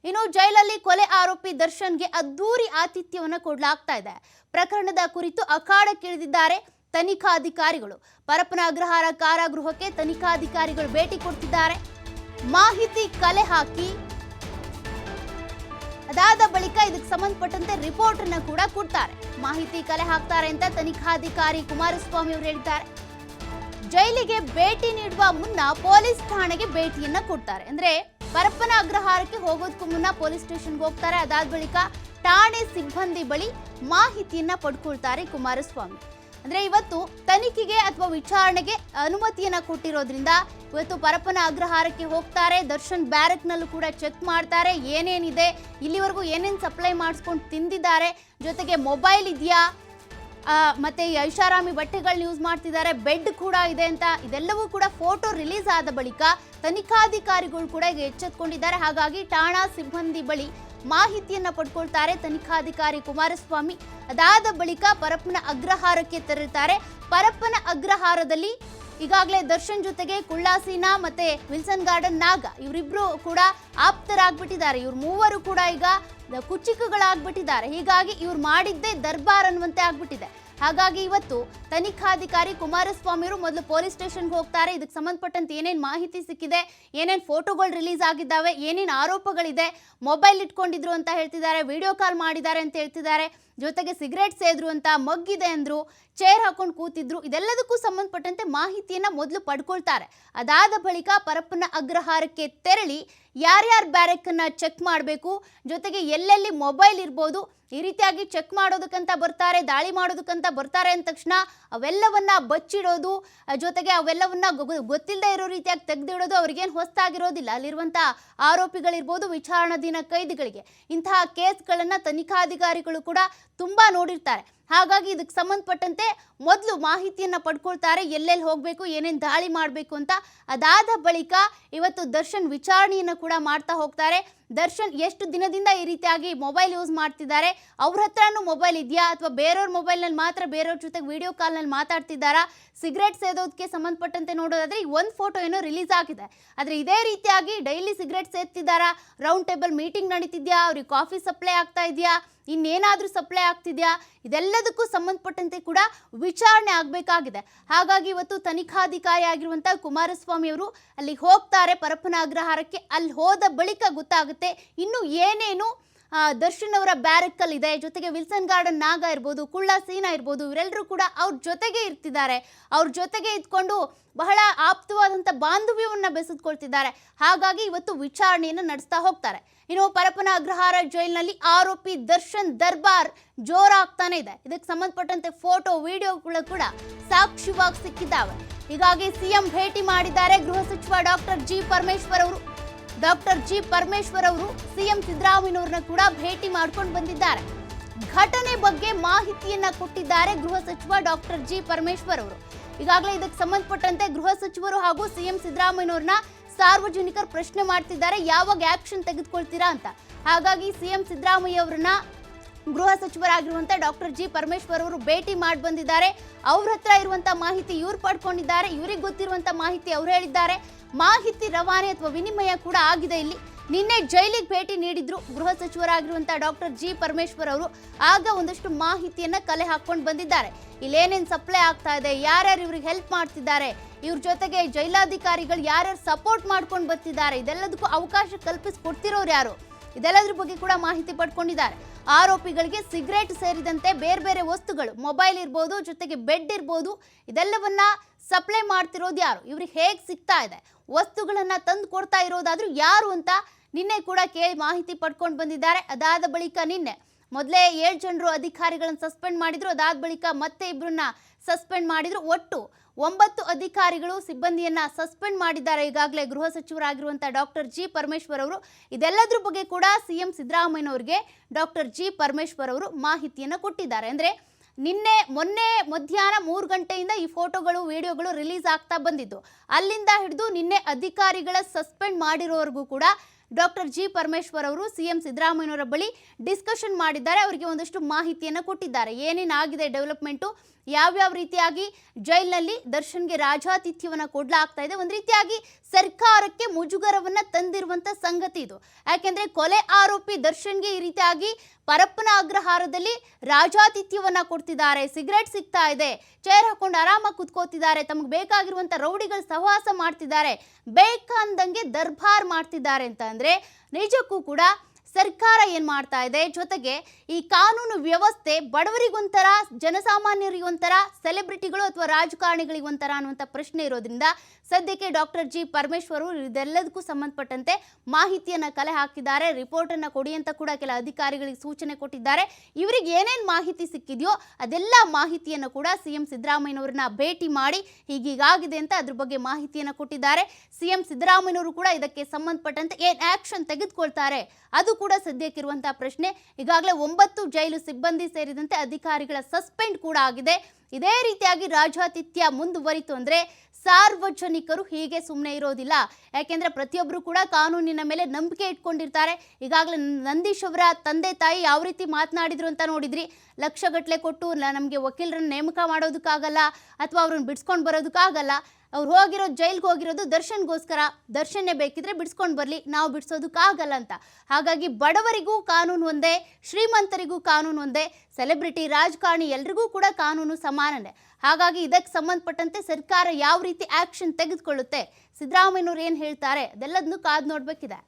ಇನ್ನು ಜೈಲಲ್ಲಿ ಕೊಲೆ ಆರೋಪಿ ದರ್ಶನ್ಗೆ ಅದ್ದೂರಿ ಆತಿಥ್ಯವನ್ನು ಕೊಡಲಾಗ್ತಾ ಇದೆ. ಪ್ರಕರಣದ ಕುರಿತು ಅಖಾಡಕ್ಕಿಳಿದಿದ್ದಾರೆ ತನಿಖಾಧಿಕಾರಿಗಳು. ಪರಪ್ಪನ ಅಗ್ರಹಾರ ಕಾರಾಗೃಹಕ್ಕೆ ತನಿಖಾಧಿಕಾರಿಗಳು ಭೇಟಿ ಕೊಡ್ತಿದ್ದಾರೆ. ಮಾಹಿತಿ ಕಲೆ ಹಾಕಿ ಅದಾದ ಬಳಿಕ ಇದಕ್ಕೆ ಸಂಬಂಧಪಟ್ಟಂತೆ ರಿಪೋರ್ಟ್ ಅನ್ನು ಕೂಡ ಕೊಡ್ತಾರೆ. ಮಾಹಿತಿ ಕಲೆ ಹಾಕ್ತಾರೆ ಅಂತ ತನಿಖಾಧಿಕಾರಿ ಕುಮಾರಸ್ವಾಮಿ ಅವರು ಹೇಳಿದ್ದಾರೆ. ಜೈಲಿಗೆ ಭೇಟಿ ನೀಡುವ ಮುನ್ನ ಪೊಲೀಸ್ ಠಾಣೆಗೆ ಭೇಟಿಯನ್ನ ಕೊಡ್ತಾರೆ. ಅಂದ್ರೆ ಪರಪ್ಪನ ಅಗ್ರಹಾರಕ್ಕೆ ಹೋಗೋದಕ್ಕೂ ಮುನ್ನ ಪೊಲೀಸ್ ಸ್ಟೇಷನ್ಗೆ ಹೋಗ್ತಾರೆ. ಅದಾದ ಬಳಿಕ ಠಾಣೆ ಸಿಬ್ಬಂದಿ ಬಳಿ ಮಾಹಿತಿಯನ್ನ ಪಡ್ಕೊಳ್ತಾರೆ ಕುಮಾರಸ್ವಾಮಿ. ಅಂದ್ರೆ ಇವತ್ತು ತನಿಖೆಗೆ ಅಥವಾ ವಿಚಾರಣೆಗೆ ಅನುಮತಿಯನ್ನ ಕೊಟ್ಟಿರೋದ್ರಿಂದ ಇವತ್ತು ಪರಪ್ಪನ ಅಗ್ರಹಾರಕ್ಕೆ ಹೋಗ್ತಾರೆ. ದರ್ಶನ್ ಬ್ಯಾರಕ್ನಲ್ಲೂ ಕೂಡ ಚೆಕ್ ಮಾಡ್ತಾರೆ, ಏನೇನಿದೆ, ಇಲ್ಲಿವರೆಗೂ ಏನೇನು ಸಪ್ಲೈ ಮಾಡಿಸ್ಕೊಂಡು ತಿಂದಿದ್ದಾರೆ, ಜೊತೆಗೆ ಮೊಬೈಲ್ ಇದೆಯಾ, ಮತ್ತೆ ಐಷಾರಾಮಿ ಬಟ್ಟೆಗಳನ್ನ ಯೂಸ್ ಮಾಡ್ತಿದ್ದಾರೆ, ಬೆಡ್ ಕೂಡ ಇದೆ ಅಂತ ಇದೆಲ್ಲವೂ ಕೂಡ ಫೋಟೋ ರಿಲೀಸ್ ಆದ ಬಳಿಕ ತನಿಖಾಧಿಕಾರಿಗಳು ಕೂಡ ಈಗ ಎಚ್ಚೆತ್ತುಕೊಂಡಿದ್ದಾರೆ. ಹಾಗಾಗಿ ಠಾಣಾ ಸಿಬ್ಬಂದಿ ಬಳಿ ಮಾಹಿತಿಯನ್ನ ಪಡ್ಕೊಳ್ತಾರೆ ತನಿಖಾಧಿಕಾರಿ ಕುಮಾರಸ್ವಾಮಿ. ಅದಾದ ಬಳಿಕ ಪರಪ್ಪನ ಅಗ್ರಹಾರಕ್ಕೆ ತೆರಳುತ್ತಾರೆ. ಪರಪ್ಪನ ಅಗ್ರಹಾರದಲ್ಲಿ ಈಗಾಗಲೇ ದರ್ಶನ್ ಜೊತೆಗೆ ಕುಳ್ಳಾಸೀನಾ ಮತ್ತೆ ವಿಲ್ಸನ್ ಗಾರ್ಡನ್ ನಾಗ ಇವರಿಬ್ರು ಕೂಡ ಆಪ್ತರಾಗ್ಬಿಟ್ಟಿದ್ದಾರೆ. ಇವ್ರು ಮೂವರು ಕೂಡ ಈಗ ಕುಚಿಕುಗಳಾಗ್ಬಿಟ್ಟಿದ್ದಾರೆ. ಹೀಗಾಗಿ ಇವ್ರು ಮಾಡಿದ್ದೇ ದರ್ಬಾರ್ ಅನ್ನುವಂತೆ ಆಗ್ಬಿಟ್ಟಿದೆ. ಹಾಗಾಗಿ ಇವತ್ತು ತನಿಖಾಧಿಕಾರಿ ಕುಮಾರಸ್ವಾಮಿ ಅವರು ಮೊದಲು ಪೊಲೀಸ್ ಸ್ಟೇಷನ್ಗೆ ಹೋಗ್ತಾರೆ. ಇದಕ್ಕೆ ಸಂಬಂಧಪಟ್ಟಂತೆ ಏನೇನು ಮಾಹಿತಿ ಸಿಕ್ಕಿದೆ, ಏನೇನು ಫೋಟೋಗಳು ರಿಲೀಸ್ ಆಗಿದ್ದಾವೆ, ಏನೇನು ಆರೋಪಗಳಿದೆ, ಮೊಬೈಲ್ ಇಟ್ಕೊಂಡಿದ್ರು ಅಂತ ಹೇಳ್ತಿದ್ದಾರೆ, ವಿಡಿಯೋ ಕಾಲ್ ಮಾಡಿದ್ದಾರೆ ಅಂತ ಹೇಳ್ತಿದ್ದಾರೆ, ಜೊತೆಗೆ ಸಿಗರೇಟ್ ಸೇದ್ರು ಅಂತ, ಮಗ್ಗಿದೆ ಅಂದ್ರು, ಚೇರ್ ಹಾಕೊಂಡು ಕೂತಿದ್ರು, ಇದೆಲ್ಲದಕ್ಕೂ ಸಂಬಂಧಪಟ್ಟಂತೆ ಮಾಹಿತಿಯನ್ನ ಮೊದಲು ಪಡ್ಕೊಳ್ತಾರೆ. ಅದಾದ ಬಳಿಕ ಪರಪ್ಪನ ಅಗ್ರಹಾರಕ್ಕೆ ತೆರಳಿ ಯಾರ್ಯಾರ ಬ್ಯಾರಕ್ಕನ್ನ ಚೆಕ್ ಮಾಡಬೇಕು, ಜೊತೆಗೆ ಎಲ್ಲೆಲ್ಲಿ ಮೊಬೈಲ್ ಇರ್ಬೋದು, ಈ ರೀತಿಯಾಗಿ ಚೆಕ್ ಮಾಡೋದಕ್ಕಂತ ಬರ್ತಾರೆ, ದಾಳಿ ಮಾಡೋದಕ್ಕಂತ ಬರ್ತಾರೆ ಅಂದ ತಕ್ಷಣ ಅವೆಲ್ಲವನ್ನ ಬಚ್ಚಿಡೋದು, ಜೊತೆಗೆ ಅವೆಲ್ಲವನ್ನ ಗೊತ್ತಿಲ್ಲದೆ ಇರೋ ರೀತಿಯಾಗಿ ತೆಗೆದಿಡೋದು ಅವ್ರಿಗೇನು ಹೊಸದಾಗಿರೋದಿಲ್ಲ. ಅಲ್ಲಿರುವಂಥ ಆರೋಪಿಗಳಿರ್ಬೋದು, ವಿಚಾರಣಾಧೀನ ಕೈದಿಗಳಿಗೆ ಇಂತಹ ಕೇಸ್ಗಳನ್ನು ತನಿಖಾಧಿಕಾರಿಗಳು ಕೂಡ ತುಂಬಾ ನೋಡಿರ್ತಾರೆ. ಹಾಗಾಗಿ ಇದಕ್ಕೆ ಸಂಬಂಧಪಟ್ಟಂತೆ ಮೊದಲು ಮಾಹಿತಿಯನ್ನ ಪಡ್ಕೊಳ್ತಾರೆ, ಎಲ್ಲೆಲ್ಲಿ ಹೋಗಬೇಕು, ಏನೇನು ದಾಳಿ ಮಾಡಬೇಕು ಅಂತ. ಅದಾದ ಬಳಿಕ ಇವತ್ತು ದರ್ಶನ್ ವಿಚಾರಣೆಯನ್ನು ಕೂಡ ಮಾಡ್ತಾ ಹೋಗ್ತಾರೆ. ದರ್ಶನ್ ಎಷ್ಟು ದಿನದಿಂದ ಈ ರೀತಿಯಾಗಿ ಮೊಬೈಲ್ ಯೂಸ್ ಮಾಡ್ತಿದ್ದಾರೆ, ಅವ್ರ ಹತ್ರನೂ ಮೊಬೈಲ್ ಇದೆಯಾ ಅಥವಾ ಬೇರೆಯವ್ರ ಮೊಬೈಲ್ನಲ್ಲಿ ಮಾತ್ರ ಬೇರೆಯವ್ರ ಜೊತೆಗೆ ವಿಡಿಯೋ ಕಾಲ್ನಲ್ಲಿ ಮಾತಾಡ್ತಿದ್ದಾರಾ, ಸಿಗರೇಟ್ ಸೇದೋದಕ್ಕೆ ಸಂಬಂಧಪಟ್ಟಂತೆ ನೋಡೋದಾದ್ರೆ ಈ ಒಂದು ಫೋಟೋ ಏನೋ ರಿಲೀಸ್ ಆಗಿದೆ. ಆದರೆ ಇದೇ ರೀತಿಯಾಗಿ ಡೈಲಿ ಸಿಗರೇಟ್ ಸೇದ್ತಿದ್ದಾರಾ, ರೌಂಡ್ ಟೇಬಲ್ ಮೀಟಿಂಗ್ ನಡೀತಿದ್ಯಾ, ಅವ್ರಿಗೆ ಕಾಫಿ ಸಪ್ಲೈ ಆಗ್ತಾ ಇದೆಯಾ, ಇನ್ನೇನಾದರೂ ಸಪ್ಲೈ ಆಗ್ತಿದೆಯಾ, ಇದೆಲ್ಲದಕ್ಕೂ ಸಂಬಂಧಪಟ್ಟಂತೆ ಕೂಡ ವಿಚಾರಣೆ ಆಗಬೇಕಾಗಿದೆ. ಹಾಗಾಗಿ ಇವತ್ತು ತನಿಖಾಧಿಕಾರಿ ಆಗಿರುವಂಥ ಕುಮಾರಸ್ವಾಮಿ ಅವರು ಅಲ್ಲಿ ಹೋಗ್ತಾರೆ ಪರಪ್ಪನ ಅಗ್ರಹಾರಕ್ಕೆ. ಅಲ್ಲಿ ಹೋದ ಬಳಿಕ ಗೊತ್ತಾಗುತ್ತೆ ಇನ್ನು ಏನೇನು ದರ್ಶನ್ ಅವರ ಬ್ಯಾರಕ್ಕಲ್ ಇದೆ, ಜೊತೆಗೆ ವಿಲ್ಸನ್ ಗಾರ್ಡನ್ ನಾಗ ಇರ್ಬೋದು, ಕುಳ್ಳಾಸೀನಾ ಇರ್ಬೋದು, ಇವರೆಲ್ಲರೂ ಕೂಡ ಅವ್ರ ಜೊತೆಗೆ ಇರ್ತಿದ್ದಾರೆ. ಅವ್ರ ಜೊತೆಗೆ ಇದ್ಕೊಂಡು ಬಹಳ ಆಪ್ತವಾದಂಥ ಬಾಂಧವ್ಯವನ್ನು ಬೆಸೆದುಕೊಳ್ತಿದ್ದಾರೆ. ಹಾಗಾಗಿ ಇವತ್ತು ವಿಚಾರಣೆಯನ್ನು ನಡೆಸ್ತಾ ಹೋಗ್ತಾರೆ. ಇನ್ನು ಪರಪ್ಪನ ಅಗ್ರಹಾರ ಜೈಲಿನಲ್ಲಿ ಆರೋಪಿ ದರ್ಶನ್ ದರ್ಬಾರ್ ಜೋರಾಗ್ತಾನೆ ಇದೆ. ಇದಕ್ಕೆ ಸಂಬಂಧಪಟ್ಟಂತೆ ಫೋಟೋ ವಿಡಿಯೋಗಳು ಕೂಡ ಸಾಕ್ಷಿವಾಗಿ ಸಿಕ್ಕಿದ್ದಾವೆ. ಹೀಗಾಗಿ ಸಿಎಂ ಭೇಟಿ ಮಾಡಿದ್ದಾರೆ ಗೃಹ ಸಚಿವ ಡಾಕ್ಟರ್ ಜಿ ಪರಮೇಶ್ವರ್ ಅವರು. ಡಾಕ್ಟರ್ ಜಿ ಪರಮೇಶ್ವರ್ ಅವರು ಸಿಎಂ ಸಿದ್ದರಾಮಯ್ಯನವ್ರನ್ನ ಕೂಡ ಭೇಟಿ ಮಾಡ್ಕೊಂಡು ಬಂದಿದ್ದಾರೆ. ಘಟನೆ ಬಗ್ಗೆ ಮಾಹಿತಿಯನ್ನ ಕೊಟ್ಟಿದ್ದಾರೆ ಗೃಹ ಸಚಿವ ಡಾಕ್ಟರ್ ಜಿ ಪರಮೇಶ್ವರ್ ಅವರು. ಈಗಾಗಲೇ ಇದಕ್ಕೆ ಸಂಬಂಧಪಟ್ಟಂತೆ ಗೃಹ ಸಚಿವರು ಹಾಗೂ ಸಿಎಂ ಸಿದ್ದರಾಮಯ್ಯನವ್ರನ್ನ ಸಾರ್ವಜನಿಕರು ಪ್ರಶ್ನೆ ಮಾಡ್ತಿದ್ದಾರೆ, ಯಾವಾಗ ಆಕ್ಷನ್ ತೆಗೆದುಕೊಳ್ತೀರಾ ಅಂತ. ಹಾಗಾಗಿ ಸಿಎಂ ಸಿದ್ದರಾಮಯ್ಯ ಅವರನ್ನ ಗೃಹ ಸಚಿವರಾಗಿರುವಂಥ ಡಾಕ್ಟರ್ ಜಿ ಪರಮೇಶ್ವರ್ ಅವರು ಭೇಟಿ ಮಾಡಿ ಬಂದಿದ್ದಾರೆ. ಅವ್ರ ಹತ್ರ ಇರುವಂಥ ಮಾಹಿತಿ ಇವ್ರು ಪಡ್ಕೊಂಡಿದ್ದಾರೆ, ಇವ್ರಿಗೆ ಗೊತ್ತಿರುವಂಥ ಮಾಹಿತಿ ಅವ್ರು ಹೇಳಿದ್ದಾರೆ. ಮಾಹಿತಿ ರವಾನೆ ಅಥವಾ ವಿನಿಮಯ ಕೂಡ ಆಗಿದೆ. ಇಲ್ಲಿ ನಿನ್ನೆ ಜೈಲಿಗೆ ಭೇಟಿ ನೀಡಿದ್ರು ಗೃಹ ಸಚಿವರಾಗಿರುವಂಥ ಡಾಕ್ಟರ್ ಜಿ ಪರಮೇಶ್ವರ್ ಅವರು. ಆಗ ಒಂದಷ್ಟು ಮಾಹಿತಿಯನ್ನ ಕಲೆ ಹಾಕೊಂಡು ಬಂದಿದ್ದಾರೆ. ಇಲ್ಲೇನೇನು ಸಪ್ಲೈ ಆಗ್ತಾ ಇದೆ, ಯಾರ್ಯಾರು ಇವ್ರಿಗೆ ಹೆಲ್ಪ್ ಮಾಡ್ತಿದ್ದಾರೆ, ಇವ್ರ ಜೊತೆಗೆ ಜೈಲಾಧಿಕಾರಿಗಳು ಯಾರ್ಯಾರು ಸಪೋರ್ಟ್ ಮಾಡ್ಕೊಂಡು ಬರ್ತಿದ್ದಾರೆ, ಇದೆಲ್ಲದಕ್ಕೂ ಅವಕಾಶ ಕಲ್ಪಿಸಿಕೊಡ್ತಿರೋರು ಯಾರು, ಇದೆಲ್ಲದ್ರ ಬಗ್ಗೆ ಕೂಡ ಮಾಹಿತಿ ಪಡ್ಕೊಂಡಿದ್ದಾರೆ. ಆರೋಪಿಗಳಿಗೆ ಸಿಗರೇಟ್ ಸೇರಿದಂತೆ ಬೇರೆ ಬೇರೆ ವಸ್ತುಗಳು, ಮೊಬೈಲ್ ಇರ್ಬೋದು, ಜೊತೆಗೆ ಬೆಡ್ ಇರ್ಬೋದು, ಇದೆಲ್ಲವನ್ನ ಸಪ್ಲೈ ಮಾಡ್ತಿರೋದು ಯಾರು, ಇವ್ರಿಗೆ ಹೇಗೆ ಸಿಗ್ತಾ ಇದೆ, ವಸ್ತುಗಳನ್ನ ತಂದು ಕೊಡ್ತಾ ಇರೋದಾದ್ರೂ ಯಾರು ಅಂತ ನಿನ್ನೆ ಕೂಡ ಕೇಳಿ ಮಾಹಿತಿ ಪಡ್ಕೊಂಡು ಬಂದಿದ್ದಾರೆ. ಅದಾದ ಬಳಿಕ ನಿನ್ನೆ ಮೊದಲೇ 7 ಜನರು ಅಧಿಕಾರಿಗಳನ್ನು ಸಸ್ಪೆಂಡ್ ಮಾಡಿದ್ರು. ಅದಾದ ಬಳಿಕ ಮತ್ತೆ ಇಬ್ಬರನ್ನ ಸಸ್ಪೆಂಡ್ ಮಾಡಿದ್ರು. ಒಟ್ಟು 9 ಅಧಿಕಾರಿಗಳು ಸಿಬ್ಬಂದಿಯನ್ನ ಸಸ್ಪೆಂಡ್ ಮಾಡಿದ್ದಾರೆ ಈಗಾಗಲೇ ಗೃಹ ಸಚಿವರಾಗಿರುವಂಥ ಡಾಕ್ಟರ್ ಜಿ ಪರಮೇಶ್ವರ್ ಅವರು. ಇದೆಲ್ಲದ್ರ ಬಗ್ಗೆ ಕೂಡ ಸಿಎಂ ಸಿದ್ದರಾಮಯ್ಯನವರಿಗೆ ಡಾಕ್ಟರ್ ಜಿ ಪರಮೇಶ್ವರ್ ಅವರು ಮಾಹಿತಿಯನ್ನು ಕೊಟ್ಟಿದ್ದಾರೆ. ಅಂದರೆ ಮೊನ್ನೆ ಮಧ್ಯಾಹ್ನ 3 ಗಂಟೆಯಿಂದ ಈ ಫೋಟೋಗಳು ವಿಡಿಯೋಗಳು ರಿಲೀಸ್ ಆಗ್ತಾ ಬಂದಿದ್ದು. ಅಲ್ಲಿಂದ ಹಿಡಿದು ನಿನ್ನೆ ಅಧಿಕಾರಿಗಳ ಸಸ್ಪೆಂಡ್ ಮಾಡಿರೋವರೆಗೂ ಕೂಡ ಡಾಕ್ಟರ್ ಜಿ ಪರಮೇಶ್ವರ್ ಅವರು ಸಿಎಂ ಸಿದ್ದರಾಮಯ್ಯನವರ ಬಳಿ ಡಿಸ್ಕಷನ್ ಮಾಡಿದ್ದಾರೆ. ಅವರಿಗೆ ಒಂದಷ್ಟು ಮಾಹಿತಿಯನ್ನು ಕೊಟ್ಟಿದ್ದಾರೆ. ಏನೇನಾಗಿದೆ ಡೆವಲಪ್ಮೆಂಟು, ಯಾವ್ಯಾವ ರೀತಿಯಾಗಿ ಜೈಲಿನಲ್ಲಿ ದರ್ಶನ್ಗೆ ರಾಜಾತಿಥ್ಯವನ್ನು ಕೊಡಲಾಗ್ತಾ ಇದೆ. ಒಂದು ರೀತಿಯಾಗಿ ಸರ್ಕಾರಕ್ಕೆ ಮುಜುಗರವನ್ನ ತಂದಿರುವಂತ ಸಂಗತಿ ಇದು. ಯಾಕೆಂದ್ರೆ ಕೊಲೆ ಆರೋಪಿ ದರ್ಶನ್ಗೆ ಈ ರೀತಿಯಾಗಿ ಪರಪ್ಪನ ಅಗ್ರಹಾರದಲ್ಲಿ ರಾಜಾತಿಥ್ಯವನ್ನ ಕೊಡ್ತಿದ್ದಾರೆ, ಸಿಗರೆಟ್ ಸಿಗ್ತಾ ಇದೆ, ಚೇರ್ ಹಾಕೊಂಡು ಆರಾಮಾಗಿ ಕುತ್ಕೋತಿದ್ದಾರೆ, ತಮಗೆ ಬೇಕಾಗಿರುವಂತ ರೌಡಿಗಳು ಸಹವಾಸ ಮಾಡ್ತಿದ್ದಾರೆ, ಬೇಕಂದಂಗೆ ದರ್ಬಾರ್ ಮಾಡ್ತಿದ್ದಾರೆ ಅಂತ ಅಂದ್ರೆ ನಿಜಕ್ಕೂ ಕೂಡ ಸರ್ಕಾರ ಏನು ಮಾಡ್ತಾ ಇದೆ, ಜೊತೆಗೆ ಈ ಕಾನೂನು ವ್ಯವಸ್ಥೆ ಬಡವರಿಗೊಂಥರ, ಜನಸಾಮಾನ್ಯರಿಗೊಂಥರ, ಸೆಲೆಬ್ರಿಟಿಗಳು ಅಥವಾ ರಾಜಕಾರಣಿಗಳಿಗೊಂಥರ ಅನ್ನುವಂಥ ಪ್ರಶ್ನೆ ಇರೋದ್ರಿಂದ ಸದ್ಯಕ್ಕೆ ಡಾಕ್ಟರ್ ಜಿ ಪರಮೇಶ್ವರ್ ಇದೆಲ್ಲದಕ್ಕೂ ಸಂಬಂಧಪಟ್ಟಂತೆ ಮಾಹಿತಿಯನ್ನು ಕಲೆ ಹಾಕಿದ್ದಾರೆ. ರಿಪೋರ್ಟನ್ನು ಕೊಡಿ ಅಂತ ಕೂಡ ಕೆಲ ಅಧಿಕಾರಿಗಳಿಗೆ ಸೂಚನೆ ಕೊಟ್ಟಿದ್ದಾರೆ. ಇವರಿಗೆ ಏನೇನು ಮಾಹಿತಿ ಸಿಕ್ಕಿದೆಯೋ ಅದೆಲ್ಲ ಮಾಹಿತಿಯನ್ನು ಕೂಡ ಸಿಎಂ ಸಿದ್ದರಾಮಯ್ಯನವ್ರನ್ನ ಭೇಟಿ ಮಾಡಿ ಹೀಗೀಗಾಗಿದೆ ಅಂತ ಅದ್ರ ಬಗ್ಗೆ ಮಾಹಿತಿಯನ್ನು ಕೊಟ್ಟಿದ್ದಾರೆ. ಸಿಎಂ ಸಿದ್ದರಾಮಯ್ಯನವರು ಕೂಡ ಇದಕ್ಕೆ ಸಂಬಂಧಪಟ್ಟಂತೆ ಏನು ಆಕ್ಷನ್ ತೆಗೆದುಕೊಳ್ತಾರೆ ಅದು ಕೂಡ ಸದ್ಯಕ್ಕಿರುವಂತಹ ಪ್ರಶ್ನೆ. ಈಗಾಗಲೇ 9 ಜೈಲು ಸಿಬ್ಬಂದಿ ಸೇರಿದಂತೆ ಅಧಿಕಾರಿಗಳ ಸಸ್ಪೆಂಡ್ ಕೂಡ ಆಗಿದೆ. ಇದೇ ರೀತಿಯಾಗಿ ರಾಜಾತಿಥ್ಯ ಮುಂದುವರಿತು ಅಂದ್ರೆ ಸಾರ್ವಜನಿಕರು ಹೀಗೆ ಸುಮ್ಮನೆ ಇರೋದಿಲ್ಲ. ಯಾಕೆಂದ್ರೆ ಪ್ರತಿಯೊಬ್ಬರು ಕೂಡ ಕಾನೂನಿನ ಮೇಲೆ ನಂಬಿಕೆ ಇಟ್ಕೊಂಡಿರ್ತಾರೆ. ಈಗಾಗಲೇ ನಂದೀಶ್ ಅವರ ತಂದೆ ತಾಯಿ ಯಾವ ರೀತಿ ಮಾತನಾಡಿದ್ರು ಅಂತ ನೋಡಿದ್ರಿ. ಲಕ್ಷಗಟ್ಟಲೆ ಕೊಟ್ಟು ನಮಗೆ ವಕೀಲರನ್ನ ನೇಮಕ ಮಾಡೋದಕ್ಕಾಗಲ್ಲ ಅಥವಾ ಅವ್ರನ್ನ ಬಿಡಿಸ್ಕೊಂಡು ಬರೋದಕ್ಕಾಗಲ್ಲ. ಅವ್ರು ಜೈಲ್ಗೆ ಹೋಗಿರೋದು ದರ್ಶನ್ಗೋಸ್ಕರ. ದರ್ಶನ್ನೇ ಬೇಕಿದ್ರೆ ಬಿಡಿಸ್ಕೊಂಡು ಬರಲಿ, ನಾವು ಬಿಡಿಸೋದಕ್ಕಾಗಲ್ಲ ಅಂತ. ಹಾಗಾಗಿ ಬಡವರಿಗೂ ಕಾನೂನು ಒಂದೇ, ಶ್ರೀಮಂತರಿಗೂ ಕಾನೂನು ಒಂದೇ, ಸೆಲೆಬ್ರಿಟಿ, ರಾಜಕಾರಣಿ ಎಲ್ರಿಗೂ ಕೂಡ ಕಾನೂನು ಸಮಾನನೇ. ಹಾಗಾಗಿ ಇದಕ್ಕೆ ಸಂಬಂಧಪಟ್ಟಂತೆ ಸರ್ಕಾರ ಯಾವ ರೀತಿ ಆಕ್ಷನ್ ತೆಗೆದುಕೊಳ್ಳುತ್ತೆ, ಸಿದ್ದರಾಮಯ್ಯನವ್ರು ಏನು ಹೇಳ್ತಾರೆ ಅದೆಲ್ಲದನ್ನು ಕಾದು ನೋಡಬೇಕಿದೆ.